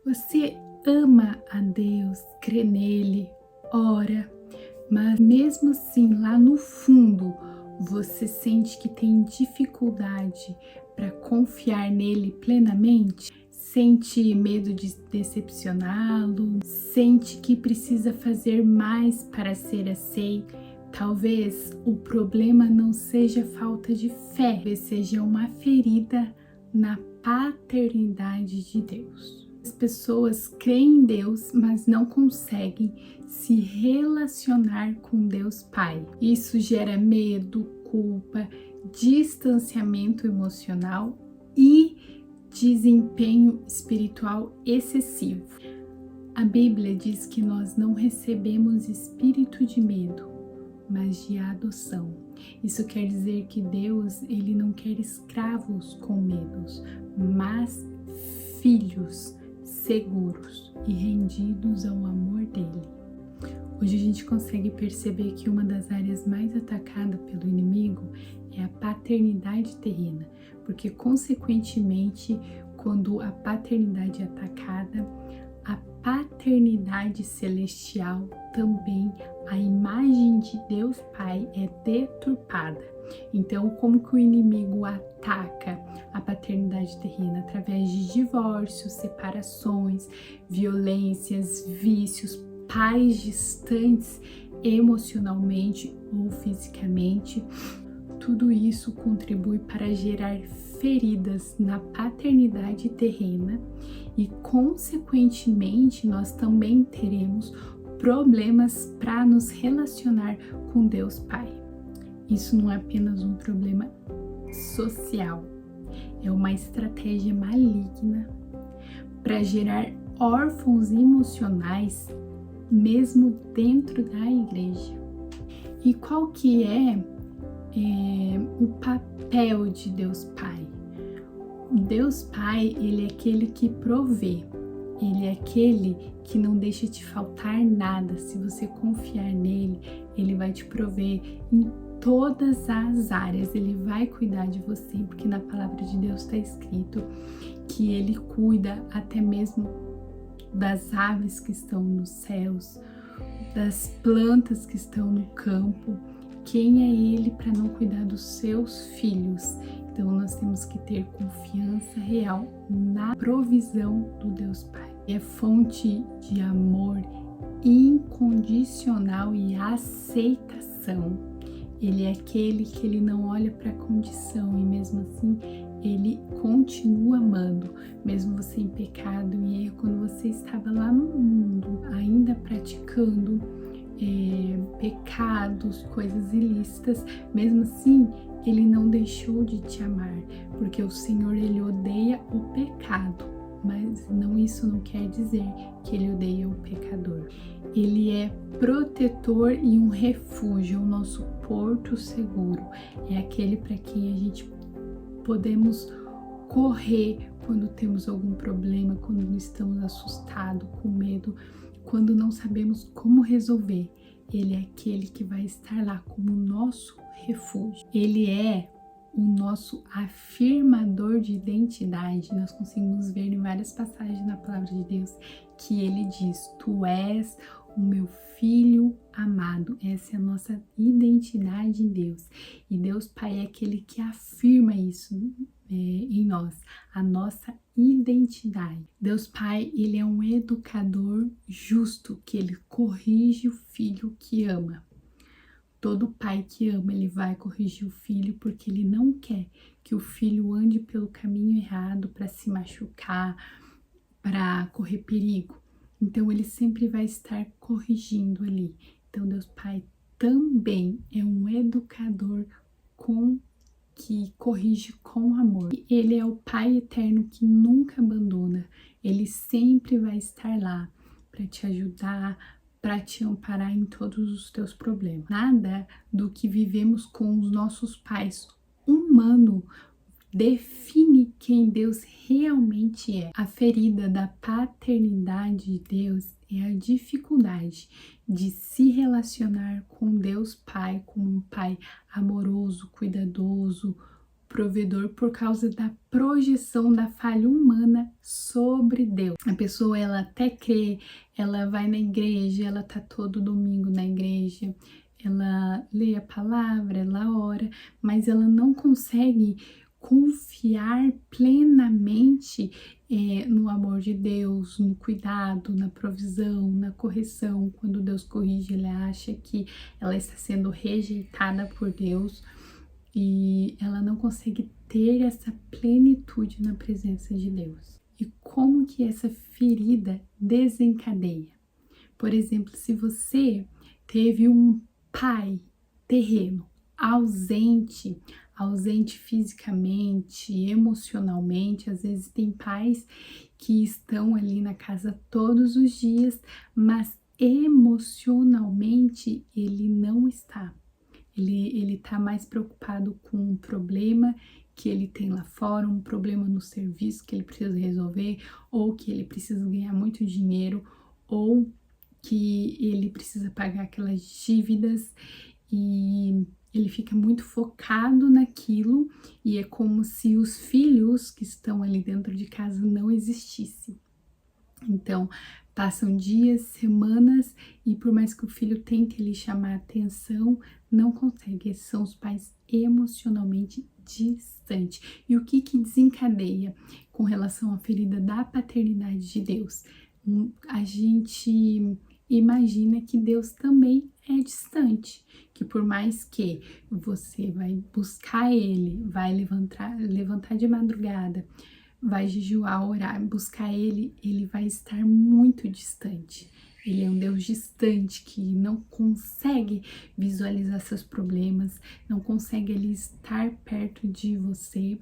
Você ama a Deus, crê nele, ora, mas mesmo assim, lá no fundo, você sente que tem dificuldade para confiar nele plenamente? Sente medo de decepcioná-lo? Sente que precisa fazer mais para ser aceito? Talvez o problema não seja falta de fé, talvez seja uma ferida na paternidade de Deus. As pessoas creem em Deus, mas não conseguem se relacionar com Deus Pai. Isso gera medo, culpa, distanciamento emocional e desempenho espiritual excessivo. A Bíblia diz que nós não recebemos espírito de medo, mas de adoção. Isso quer dizer que Deus, ele não quer escravos com medos, mas filhos seguros e rendidos ao amor dele. Hoje a gente consegue perceber que uma das áreas mais atacadas pelo inimigo é a paternidade terrena, porque consequentemente, quando a paternidade é atacada, a paternidade celestial também, a imagem de Deus Pai é deturpada. Então, como que o inimigo ataca a paternidade terrena? Através de divórcios, separações, violências, vícios, pais distantes emocionalmente ou fisicamente. Tudo isso contribui para gerar feridas na paternidade terrena e, consequentemente, nós também teremos problemas para nos relacionar com Deus Pai. Isso não é apenas um problema social, é uma estratégia maligna para gerar órfãos emocionais mesmo dentro da igreja. E qual que é o papel de Deus Pai? O Deus Pai, ele é aquele que provê, ele é aquele que não deixa te faltar nada. Se você confiar nele, ele vai te prover em todas as áreas, ele vai cuidar de você, porque na palavra de Deus está escrito que ele cuida até mesmo das aves que estão nos céus, das plantas que estão no campo. Quem é ele para não cuidar dos seus filhos? Então nós temos que ter confiança real na provisão do Deus Pai. É fonte de amor incondicional e aceitação. Ele é aquele que ele não olha para a condição e mesmo assim ele continua amando, mesmo você em pecado e erro, quando você estava lá no mundo ainda praticando pecados, coisas ilícitas, mesmo assim ele não deixou de te amar, porque o Senhor, ele odeia o pecado, mas isso não quer dizer que ele odeia o pecador. Ele é protetor e um refúgio, o nosso porto seguro, é aquele para quem a gente podemos correr quando temos algum problema, quando estamos assustados, com medo, quando não sabemos como resolver. Ele é aquele que vai estar lá como nosso refúgio. Ele é o nosso afirmador de identidade. Nós conseguimos ver em várias passagens na palavra de Deus que ele diz: tu és o meu filho amado. Essa é a nossa identidade em Deus. E Deus Pai é aquele que afirma isso em nós, a nossa identidade. Deus Pai, ele é um educador justo, que ele corrige o filho que ama. Todo pai que ama, ele vai corrigir o filho, porque ele não quer que o filho ande pelo caminho errado para se machucar, para correr perigo. Então ele sempre vai estar corrigindo ali. Então Deus Pai também é um educador que corrige com amor. Ele é o Pai eterno que nunca abandona. Ele sempre vai estar lá para te ajudar, para te amparar em todos os teus problemas. Nada do que vivemos com os nossos pais humanos define quem Deus realmente é. A ferida da paternidade de Deus é a dificuldade de se relacionar com Deus Pai como um Pai amoroso, cuidadoso, provedor por causa da projeção da falha humana sobre Deus. A pessoa, ela até crê, ela vai na igreja, ela tá todo domingo na igreja, ela lê a palavra, ela ora, mas ela não consegue confiar plenamente no amor de Deus, no cuidado, na provisão, na correção. Quando Deus corrige, ela acha que ela está sendo rejeitada por Deus e ela não consegue ter essa plenitude na presença de Deus. E como que essa ferida desencadeia? Por exemplo, se você teve um pai terreno ausente fisicamente, emocionalmente, às vezes tem pais que estão ali na casa todos os dias, mas emocionalmente ele não está. Ele tá mais preocupado com um problema que ele tem lá fora, um problema no serviço que ele precisa resolver, ou que ele precisa ganhar muito dinheiro, ou que ele precisa pagar aquelas dívidas, e ele fica muito focado naquilo, e é como se os filhos que estão ali dentro de casa não existissem. Então, passam dias, semanas, e por mais que o filho tente lhe chamar a atenção, não consegue. Esses são os pais emocionalmente distantes. E o que desencadeia com relação à ferida da paternidade de Deus? A gente imagina que Deus também é distante, que por mais que você vai buscar Ele, vai levantar de madrugada, vai jejuar, orar, buscar Ele, Ele vai estar muito distante. Ele é um Deus distante que não consegue visualizar seus problemas, não consegue ali estar perto de você,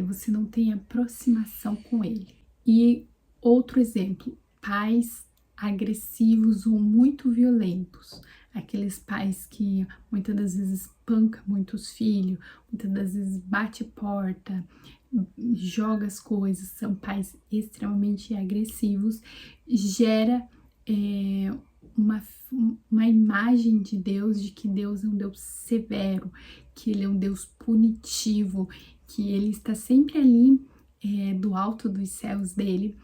você não tem aproximação com Ele. E outro exemplo, pais agressivos ou muito violentos, aqueles pais que muitas das vezes espancam muitos filhos, muitas das vezes bate porta, joga as coisas, são pais extremamente agressivos, gera uma imagem de Deus, de que Deus é um Deus severo, que Ele é um Deus punitivo, que Ele está sempre ali do alto dos céus dele,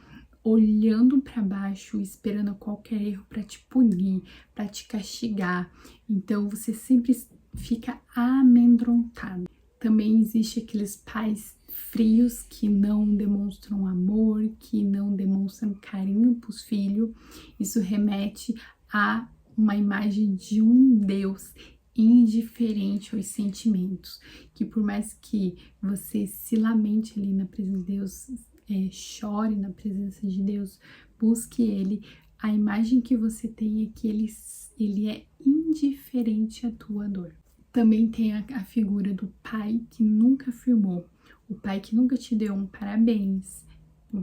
olhando para baixo, esperando qualquer erro para te punir, para te castigar. Então você sempre fica amedrontado. Também existe aqueles pais frios que não demonstram amor, que não demonstram carinho para os filhos. Isso remete a uma imagem de um Deus indiferente aos sentimentos, que por mais que você se lamente ali na presença de Deus, chore na presença de Deus, busque Ele, a imagem que você tem é que ele é indiferente à tua dor. Também tem a figura do pai que nunca afirmou, o pai que nunca te deu um parabéns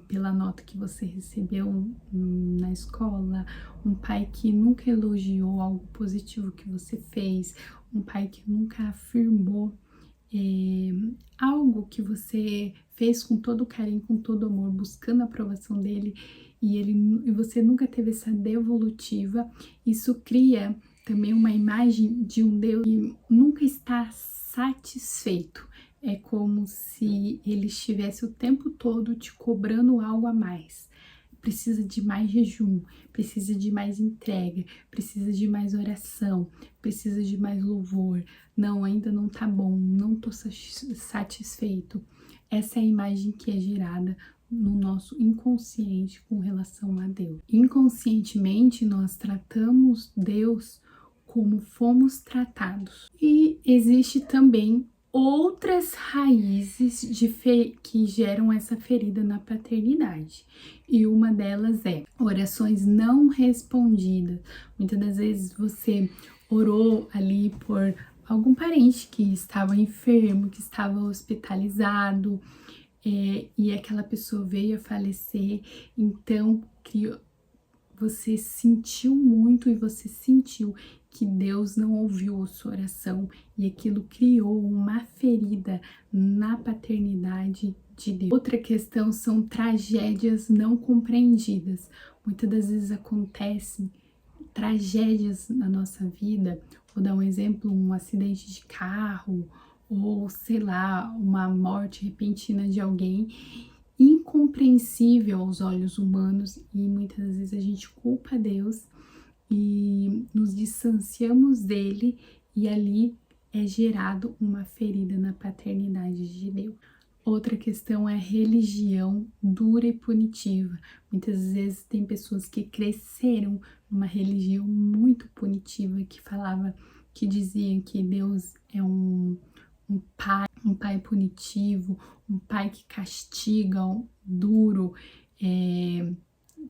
pela nota que você recebeu na escola, um pai que nunca elogiou algo positivo que você fez, um pai que nunca afirmou algo que você fez com todo carinho, com todo amor, buscando a aprovação dele, e você nunca teve essa devolutiva. Isso cria também uma imagem de um Deus que nunca está satisfeito. É como se ele estivesse o tempo todo te cobrando algo a mais. Precisa de mais jejum, precisa de mais entrega, precisa de mais oração, precisa de mais louvor. Não, ainda não tá bom, não tô satisfeito. Essa é a imagem que é gerada no nosso inconsciente com relação a Deus. Inconscientemente, nós tratamos Deus como fomos tratados. E existe também outras raízes que geram essa ferida na paternidade. E uma delas é orações não respondidas. Muitas das vezes você orou ali por algum parente que estava enfermo, que estava hospitalizado, e aquela pessoa veio a falecer, então você sentiu muito e você sentiu que Deus não ouviu a sua oração, e aquilo criou uma ferida na paternidade de Deus. Outra questão são tragédias não compreendidas. Muitas das vezes acontecem tragédias na nossa vida. Vou dar um exemplo, um acidente de carro, ou sei lá, uma morte repentina de alguém, incompreensível aos olhos humanos, e muitas vezes a gente culpa Deus e nos distanciamos dele, e ali é gerado uma ferida na paternidade de Deus. Outra questão é a religião dura e punitiva. Muitas vezes tem pessoas que cresceram numa religião muito punitiva, que diziam que Deus é um pai punitivo, um pai que castiga, duro,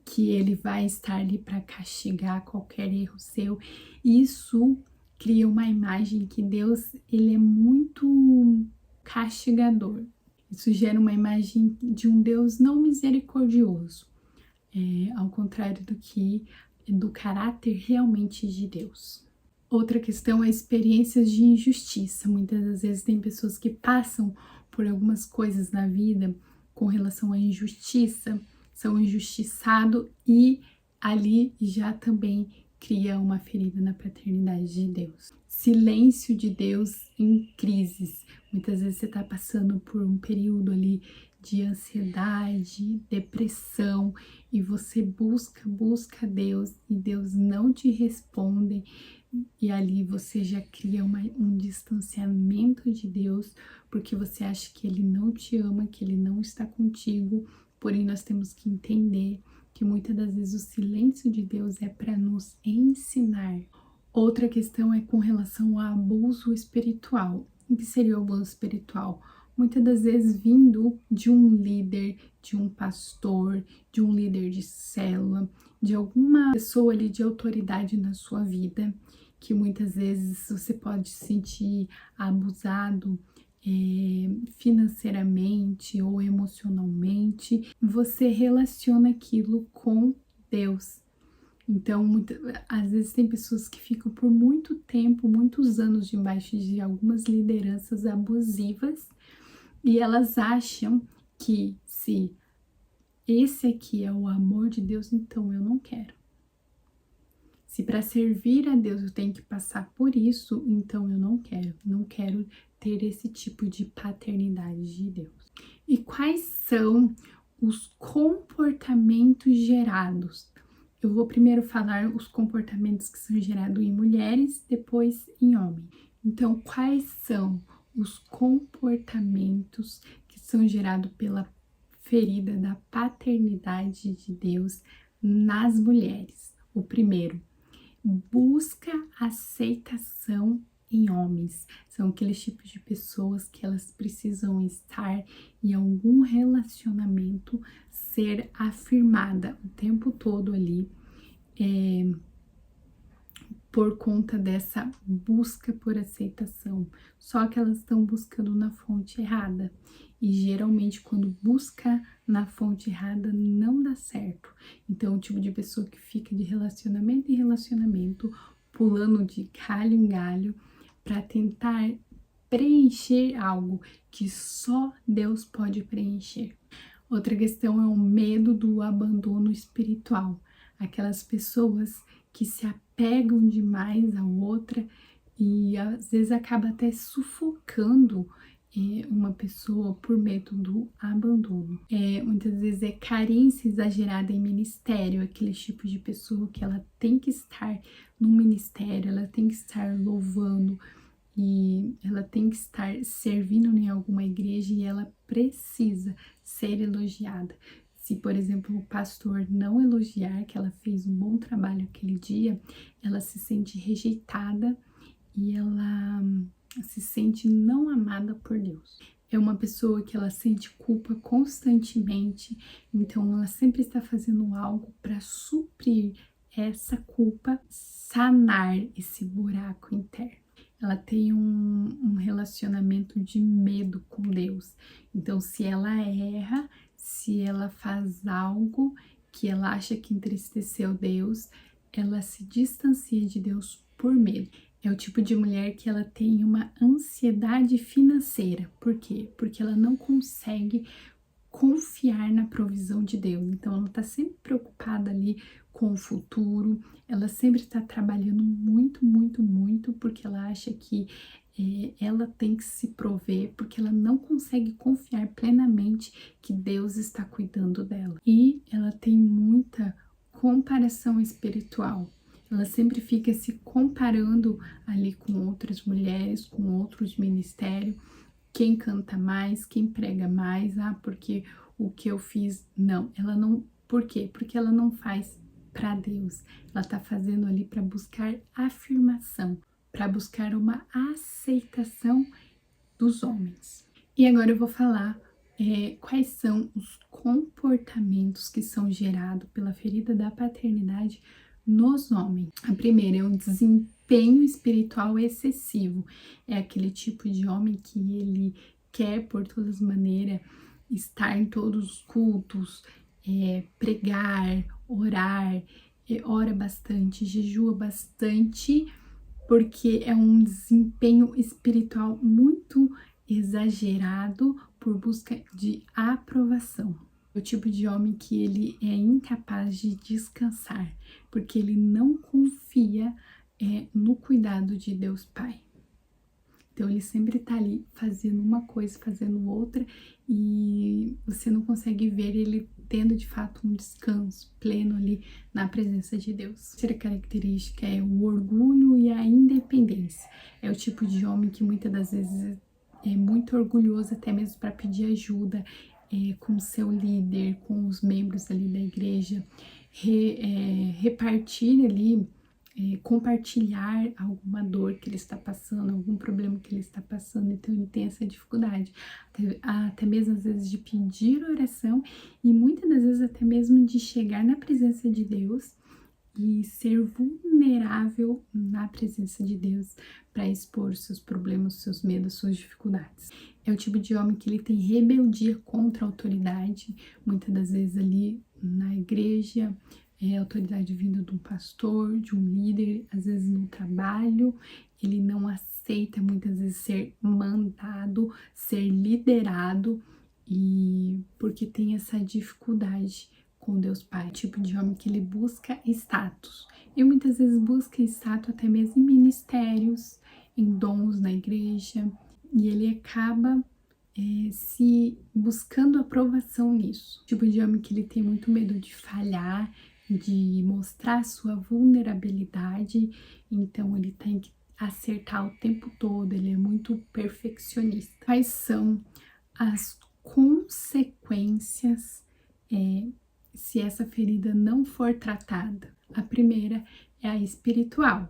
que ele vai estar ali para castigar qualquer erro seu. Isso cria uma imagem que Deus, ele é muito castigador. Isso gera uma imagem de um Deus não misericordioso, ao contrário do caráter realmente de Deus. Outra questão é experiências de injustiça. Muitas das vezes tem pessoas que passam por algumas coisas na vida com relação à injustiça, são injustiçados e ali já também cria uma ferida na paternidade de Deus. Silêncio de Deus em crises. Muitas vezes você está passando por um período ali de ansiedade, depressão, e você busca Deus e Deus não te responde, e ali você já cria um distanciamento de Deus, porque você acha que Ele não te ama, que Ele não está contigo. Porém, nós temos que entender que muitas das vezes o silêncio de Deus é para nos ensinar. Outra questão é com relação ao abuso espiritual. O que seria o abuso espiritual? Muitas das vezes vindo de um líder, de um pastor, de um líder de célula, de alguma pessoa ali de autoridade na sua vida, que muitas vezes você pode se sentir abusado financeiramente ou emocionalmente. Você relaciona aquilo com Deus. Então, às vezes tem pessoas que ficam por muito tempo, muitos anos debaixo de algumas lideranças abusivas, e elas acham que se esse aqui é o amor de Deus, então eu não quero. Se para servir a Deus eu tenho que passar por isso, então eu não quero. Não quero ter esse tipo de paternidade de Deus. E quais são os comportamentos gerados? Eu vou primeiro falar os comportamentos que são gerados em mulheres, depois em homens. Então, quais são os comportamentos que são gerados pela ferida da paternidade de Deus nas mulheres? O primeiro, busca aceitação em homens. São aqueles tipos de pessoas que elas precisam estar em algum relacionamento, ser afirmada o tempo todo ali, por conta dessa busca por aceitação. Só que elas estão buscando na fonte errada. E geralmente quando busca na fonte errada não dá certo. Então, o tipo de pessoa que fica de relacionamento em relacionamento, pulando de galho em galho para tentar preencher algo que só Deus pode preencher. Outra questão é o medo do abandono espiritual. Aquelas pessoas que se apegam demais a outra e às vezes acaba até sufocando uma pessoa por medo do abandono. Muitas vezes é carência exagerada em ministério, aquele tipo de pessoa que ela tem que estar no ministério, ela tem que estar louvando e ela tem que estar servindo em alguma igreja e ela precisa ser elogiada. Se, por exemplo, o pastor não elogiar que ela fez um bom trabalho aquele dia, ela se sente rejeitada e ela se sente não amada por Deus. É uma pessoa que ela sente culpa constantemente, então ela sempre está fazendo algo para suprir essa culpa, sanar esse buraco interno. Ela tem um relacionamento de medo com Deus. Então, se ela erra, se ela faz algo que ela acha que entristeceu Deus, ela se distancia de Deus por medo. É o tipo de mulher que ela tem uma ansiedade financeira. Por quê? Porque ela não consegue confiar na provisão de Deus. Então, ela está sempre preocupada ali com o futuro. Ela sempre está trabalhando muito, muito, muito, porque ela acha que ela tem que se prover porque ela não consegue confiar plenamente que Deus está cuidando dela. E ela tem muita comparação espiritual. Ela sempre fica se comparando ali com outras mulheres, com outros ministérios, quem canta mais, quem prega mais, porque o que eu fiz, não, ela não, por quê? Porque ela não faz para Deus, ela tá fazendo ali para buscar afirmação, para buscar uma aceitação dos homens. E agora eu vou falar quais são os comportamentos que são gerados pela ferida da paternidade nos homens. A primeira é um desempenho espiritual excessivo. É aquele tipo de homem que ele quer, por todas as maneiras, estar em todos os cultos, pregar, orar, ora bastante, jejua bastante, porque é um desempenho espiritual muito exagerado por busca de aprovação. O tipo de homem que ele é incapaz de descansar, porque ele não confia no cuidado de Deus Pai. Então ele sempre tá ali fazendo uma coisa, fazendo outra, e você não consegue ver ele tendo de fato um descanso pleno ali na presença de Deus. Outra característica é o orgulho e a independência. É o tipo de homem que muitas das vezes é muito orgulhoso até mesmo para pedir ajuda com seu líder, com os membros ali da igreja, repartir ali, compartilhar alguma dor que ele está passando, algum problema que ele está passando. Então ele tem essa dificuldade, até mesmo às vezes de pedir oração e muitas das vezes até mesmo de chegar na presença de Deus e ser vulnerável na presença de Deus para expor seus problemas, seus medos, suas dificuldades. É o tipo de homem que ele tem rebeldia contra a autoridade, muitas das vezes ali na igreja, autoridade vinda de um pastor, de um líder, às vezes no trabalho, ele não aceita muitas vezes ser mandado, ser liderado, e porque tem essa dificuldade com Deus Pai. O tipo de homem que ele busca status, e muitas vezes busca status até mesmo em ministérios, em dons na igreja, e ele acaba se buscando aprovação nisso. O tipo de homem que ele tem muito medo de falhar, de mostrar sua vulnerabilidade, então ele tem que acertar o tempo todo, ele é muito perfeccionista. Quais são as consequências se essa ferida não for tratada? A primeira é a espiritual.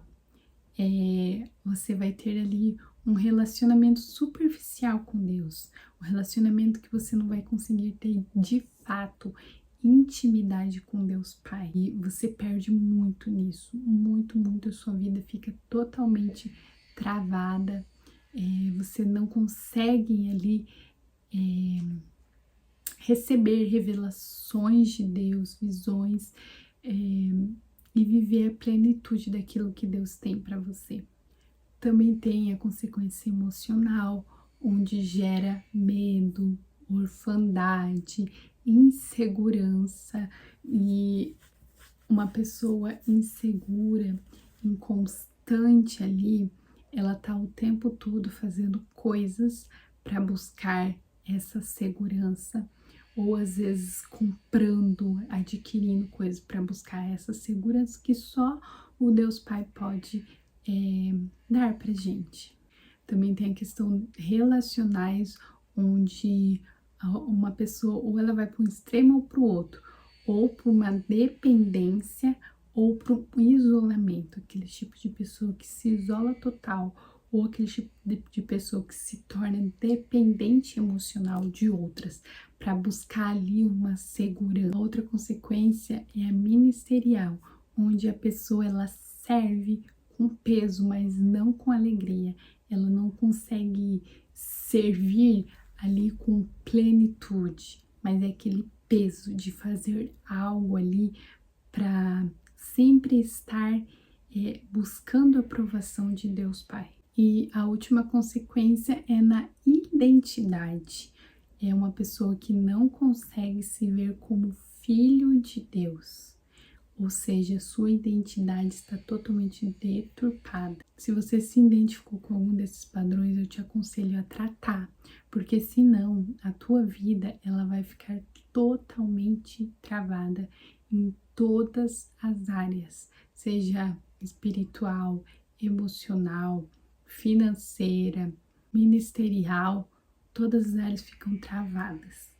Você vai ter ali um relacionamento superficial com Deus, um relacionamento que você não vai conseguir ter de fato intimidade com Deus Pai, e você perde muito nisso, muito, muito. A sua vida fica totalmente travada, você não consegue ali receber revelações de Deus, visões, e viver a plenitude daquilo que Deus tem para você. Também tem a consequência emocional, onde gera medo, orfandade, insegurança, e uma pessoa insegura, inconstante ali, ela tá o tempo todo fazendo coisas para buscar essa segurança, ou às vezes comprando, adquirindo coisas para buscar essa segurança que só o Deus Pai pode dar pra gente. Também tem a questão relacionais, onde uma pessoa ou ela vai para um extremo ou para o outro, ou para uma dependência ou para um isolamento, aquele tipo de pessoa que se isola total, ou aquele tipo de pessoa que se torna dependente emocional de outras para buscar ali uma segurança. Outra consequência é a ministerial, onde a pessoa ela serve com peso, mas não com alegria. Ela não consegue servir ali com plenitude, mas é aquele peso de fazer algo ali para sempre estar buscando a aprovação de Deus Pai. E a última consequência é na identidade. É uma pessoa que não consegue se ver como filho de Deus, ou seja, sua identidade está totalmente deturpada. Se você se identificou com algum desses padrões, eu te aconselho a tratar, porque senão a tua vida ela vai ficar totalmente travada em todas as áreas, seja espiritual, emocional, financeira, ministerial, todas as áreas ficam travadas.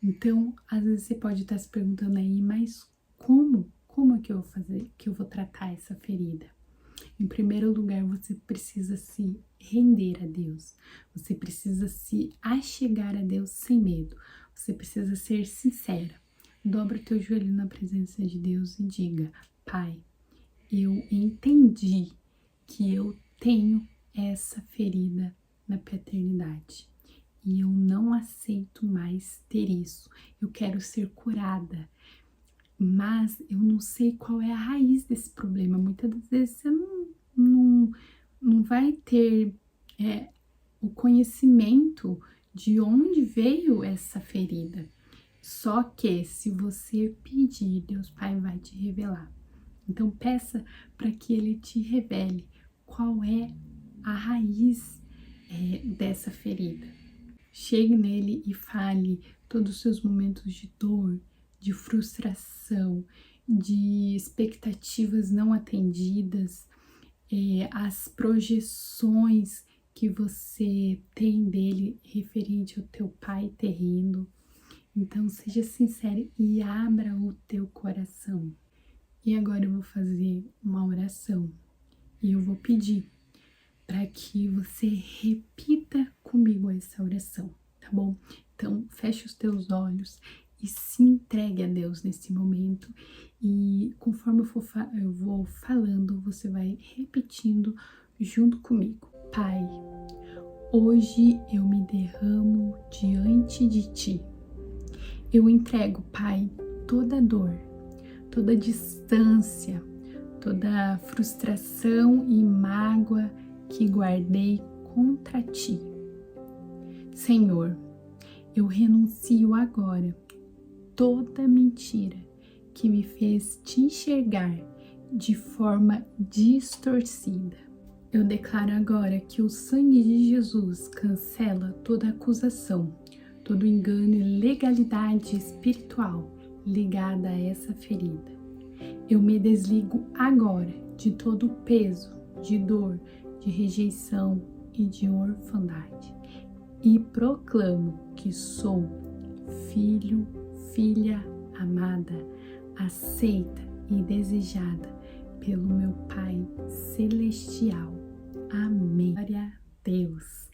Então, às vezes você pode estar se perguntando aí, mas como é que eu vou fazer, que eu vou tratar essa ferida? Em primeiro lugar, você precisa se render a Deus. Você precisa se achegar a Deus sem medo. Você precisa ser sincera. Dobra o teu joelho na presença de Deus e diga: Pai, eu entendi que eu tenho essa ferida na paternidade e eu não aceito mais ter isso. Eu quero ser curada, mas eu não sei qual é a raiz desse problema. Muitas das vezes você não vai ter o conhecimento de onde veio essa ferida. Só que se você pedir, Deus Pai vai te revelar. Então peça para que Ele te revele qual é a raiz dessa ferida. Chegue nele e fale todos os seus momentos de dor, de frustração, de expectativas não atendidas, as projeções que você tem dele referente ao teu pai terreno. Então seja sincero e abra o teu coração. E agora eu vou fazer uma oração e eu vou pedir para que você repita comigo essa oração, tá bom? Então, feche os teus olhos e se entregue a Deus nesse momento. E conforme eu vou falando, você vai repetindo junto comigo. Pai, hoje eu me derramo diante de Ti. Eu entrego, Pai, toda dor, toda distância, toda frustração e mágoa que guardei contra Ti. Senhor, eu renuncio agora toda mentira que me fez Te enxergar de forma distorcida. Eu declaro agora que o sangue de Jesus cancela toda acusação, todo engano e legalidade espiritual ligada a essa ferida. Eu me desligo agora de todo o peso, de dor, de rejeição e de orfandade e proclamo que sou filho, filha amada, aceita e desejada pelo meu Pai Celestial. Amém. Glória a Deus.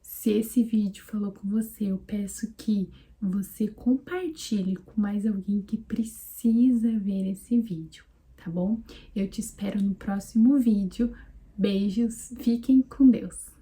Se esse vídeo falou com você, eu peço que você compartilhe com mais alguém que precisa ver esse vídeo, tá bom? Eu te espero no próximo vídeo. Beijos, fiquem com Deus!